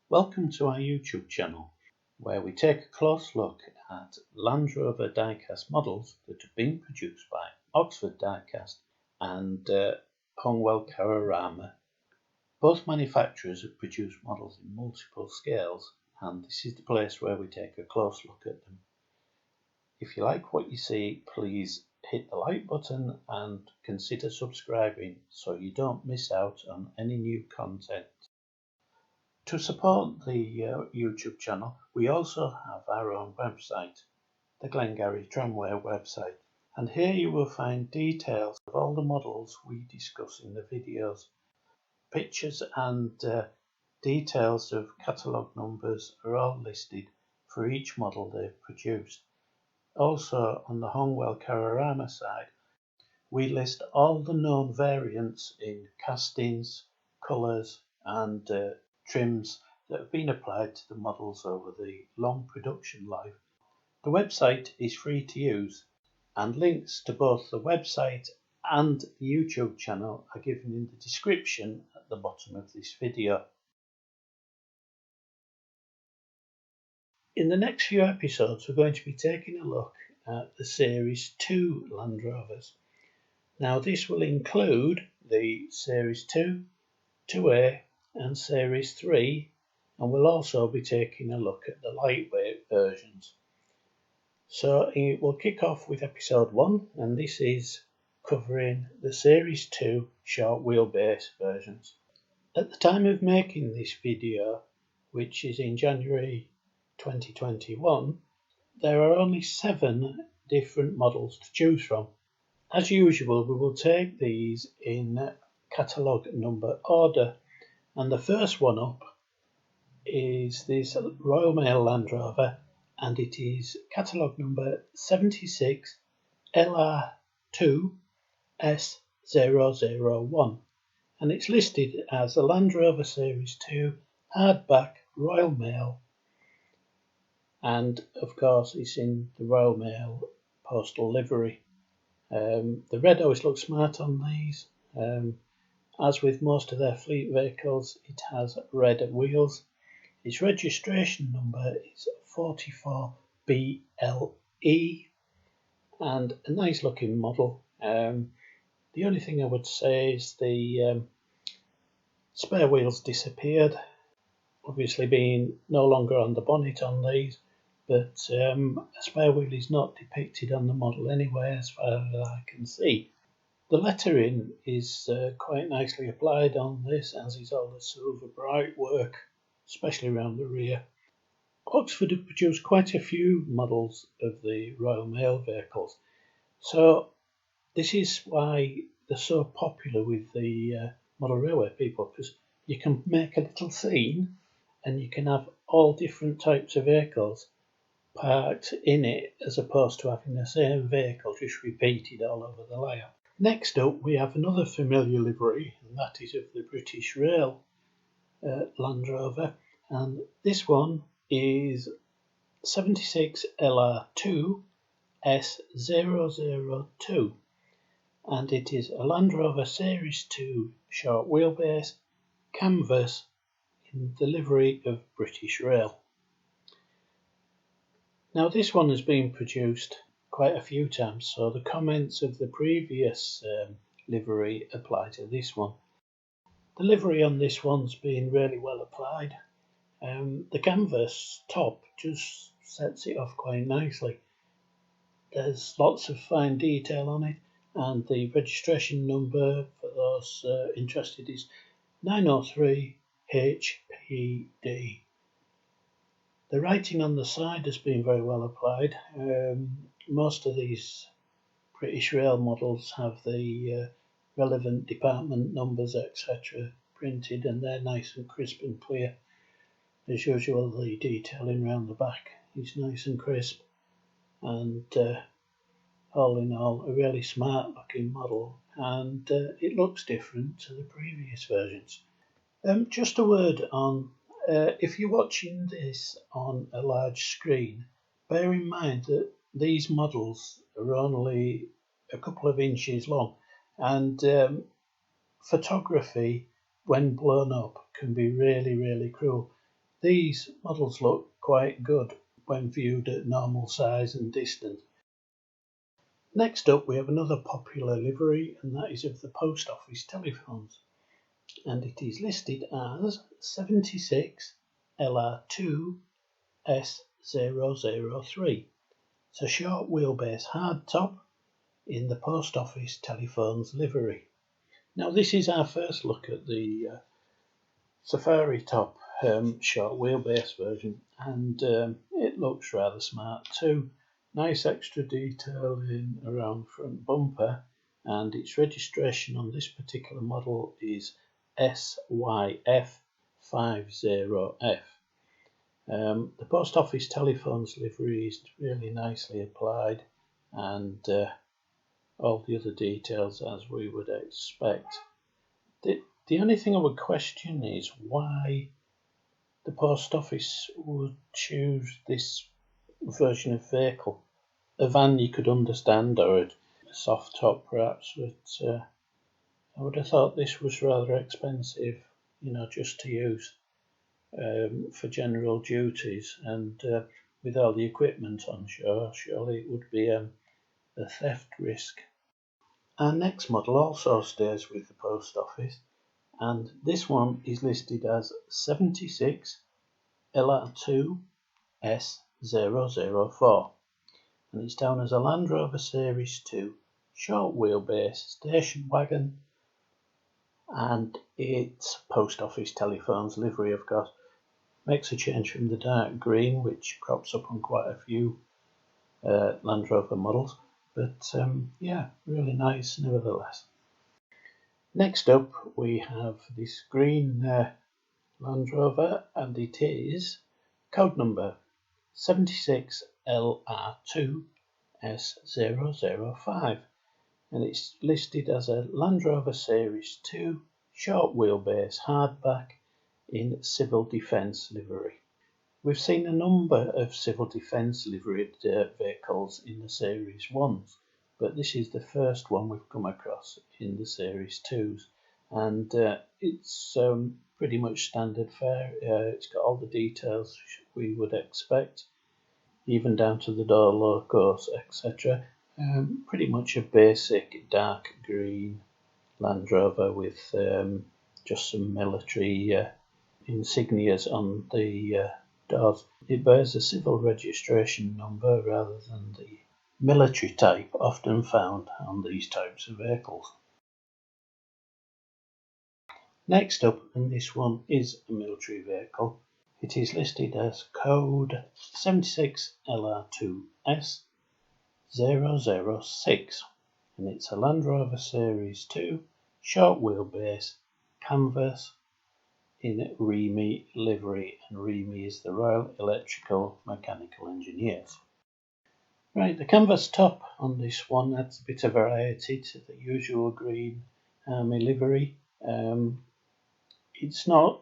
Welcome to our YouTube channel, where we take a close look at Land Rover diecast models that have been produced by Oxford Diecast and Hongwell Carrarama. Both manufacturers have produced models in multiple scales, and this is the place where we take a close look at them. If you like what you see, please hit the like button and consider subscribing so you don't miss out on any new content. To support the YouTube channel, we also have our own website, the Glengarry Tramway website, and here you will find details of all the models we discuss in the videos. Pictures and details of catalogue numbers are all listed for each model they've produced. Also, on the Hongwell Carrarama side, we list all the known variants in castings, colours and trims that have been applied to the models over the long production life. The website is free to use, and links to both the website and the YouTube channel are given in the description at the bottom of this video. In the next few episodes, we're going to be taking a look at the Series 2 Land Rovers. Now, this will include the Series 2, 2A and Series 3, and we'll also be taking a look at the lightweight versions. So it will kick off with episode 1, and this is covering the Series 2 short wheelbase versions. At the time of making this video, which is in January 2021, there are only 7 different models to choose from. As usual, we will take these in catalogue number order, and the first one up is this Royal Mail Land Rover, and it is catalogue number 76 LR2 S001, and it's listed as the Land Rover Series 2 hardback Royal Mail, and of course it's in the Royal Mail postal livery. The red always looks smart on these. As with most of their fleet vehicles, it has red wheels. Its registration number is 44BLE, and a nice looking model. The only thing I would say is the spare wheels disappeared, obviously being no longer on the bonnet on these, but a spare wheel is not depicted on the model anyway as far as I can see. The lettering is quite nicely applied on this, as is all the silver bright work, especially around the rear. Oxford have produced quite a few models of the Royal Mail vehicles, so this is why they're so popular with the model railway people, because you can make a little scene and you can have all different types of vehicles parked in it, as opposed to having the same vehicle just repeated all over the layout. Next up, we have another familiar livery, and that is of the British Rail Land Rover, and this one is 76 LR2 S002, and it is a Land Rover Series 2 short wheelbase canvas in the livery of British Rail. Now, this one has been produced quite a few times, so the comments of the previous livery apply to this one. The livery on this one's been really well applied. The canvas top just sets it off quite nicely. There's lots of fine detail on it, and the registration number for those interested is 903 HPD. The writing on the side has been very well applied. Most of these British Rail models have the relevant department numbers, etc. printed, and they're nice and crisp and clear. As usual, the detailing around the back is nice and crisp, and all in all, a really smart looking model, and it looks different to the previous versions. Just a word on if you're watching this on a large screen, bear in mind that these models are only a couple of inches long, and photography, when blown up, can be really, really cruel. These models look quite good when viewed at normal size and distance. Next up, we have another popular livery, and that is of the post office telephones, and it is listed as 76 LR2 S003. It's a short wheelbase hardtop in the post office telephones livery. Now, this is our first look at the Safari top short wheelbase version, and it looks rather smart too. Nice extra detail in around front bumper, and its registration on this particular model is SYF50F. The post office telephones livery is really nicely applied, and all the other details as we would expect. The only thing I would question is why the post office would choose this version of vehicle. A van you could understand, or a soft top perhaps, but I would have thought this was rather expensive, just to use for general duties, and with all the equipment on shore, surely it would be a theft risk. Our next model also stays with the post office, and this one is listed as 76 LR2 S004, and it's down as a Land Rover Series 2 short wheelbase station wagon, and it's post office telephones livery, of course. Makes a change from the dark green, which crops up on quite a few Land Rover models, but yeah, really nice nevertheless. Next up, we have this green Land Rover, and it is code number 76LR2 S005, and it's listed as a Land Rover Series 2 short wheelbase hardback in civil defence livery. We've seen a number of civil defence liveried vehicles in the Series 1s, but this is the first one we've come across in the Series 2s, and it's pretty much standard fare. It's got all the details we would expect, even down to the door locos, etc. Pretty much a basic dark green Land Rover with just some military insignias on the doors. It bears a civil registration number rather than the military type often found on these types of vehicles. Next up, and this one is a military vehicle, it is listed as code 76LR2S006, and it's a Land Rover Series 2 short wheelbase canvas in REME livery, and REME is the Royal Electrical Mechanical Engineers. Right, the canvas top on this one adds a bit of variety to the usual green army livery. It's not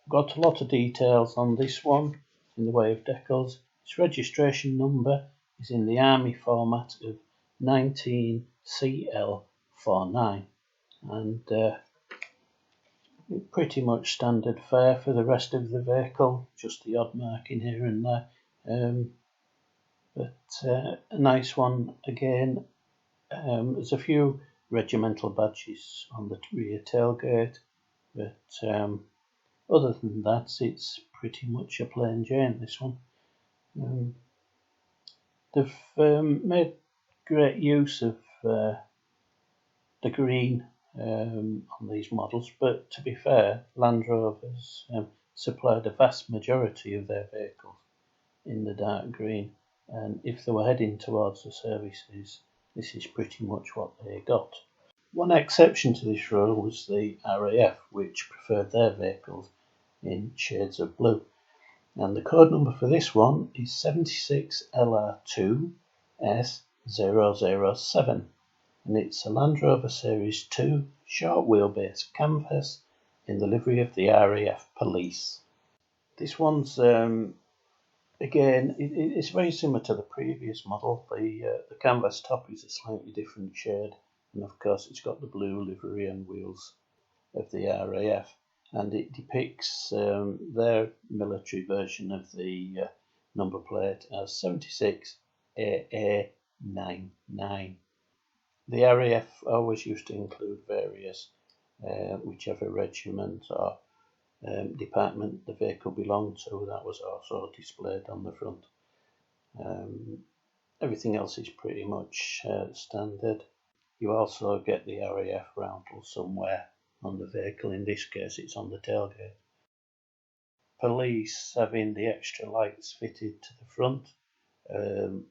got a lot of details on this one in the way of decals. Its registration number is in the army format of 19CL49, and pretty much standard fare for the rest of the vehicle, just the odd marking here and there, but a nice one again. There's a few regimental badges on the rear tailgate, but other than that, it's pretty much a plain Jane, this one. They've made great use of the green on these models, but to be fair, Land Rovers supplied a vast majority of their vehicles in the dark green, and if they were heading towards the services, this is pretty much what they got. One exception to this rule was the RAF, which preferred their vehicles in shades of blue, and the code number for this one is 76LR2 S007, and it's a Land Rover Series 2 short wheelbase canvas in the livery of the RAF Police. This one's again, it's very similar to the previous model. The canvas top is a slightly different shade, and of course it's got the blue livery and wheels of the RAF. and it depicts their military version of the number plate as 76 AA99. The RAF always used to include various, whichever regiment or department the vehicle belonged to, that was also displayed on the front. Everything else is pretty much standard. You also get the RAF roundel somewhere on the vehicle. In this case, it's on the tailgate. Police having the extra lights fitted to the front.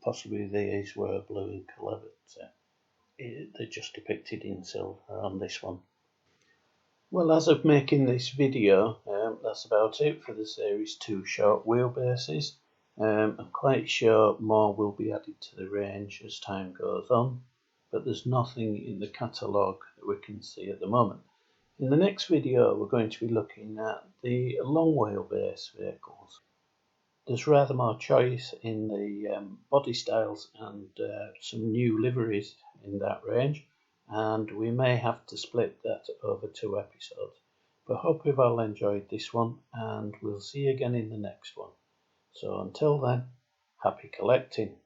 Possibly these were blue in colour, but they're just depicted in silver on this one. Well, as of making this video, that's about it for the Series 2 short wheelbases. I'm quite sure more will be added to the range as time goes on, but there's nothing in the catalogue that we can see at the moment. In the next video, we're going to be looking at the long wheelbase vehicles. There's rather more choice in the body styles and some new liveries in that range, and we may have to split that over 2 episodes. But I hope you've all enjoyed this one, and we'll see you again in the next one. So until then, happy collecting.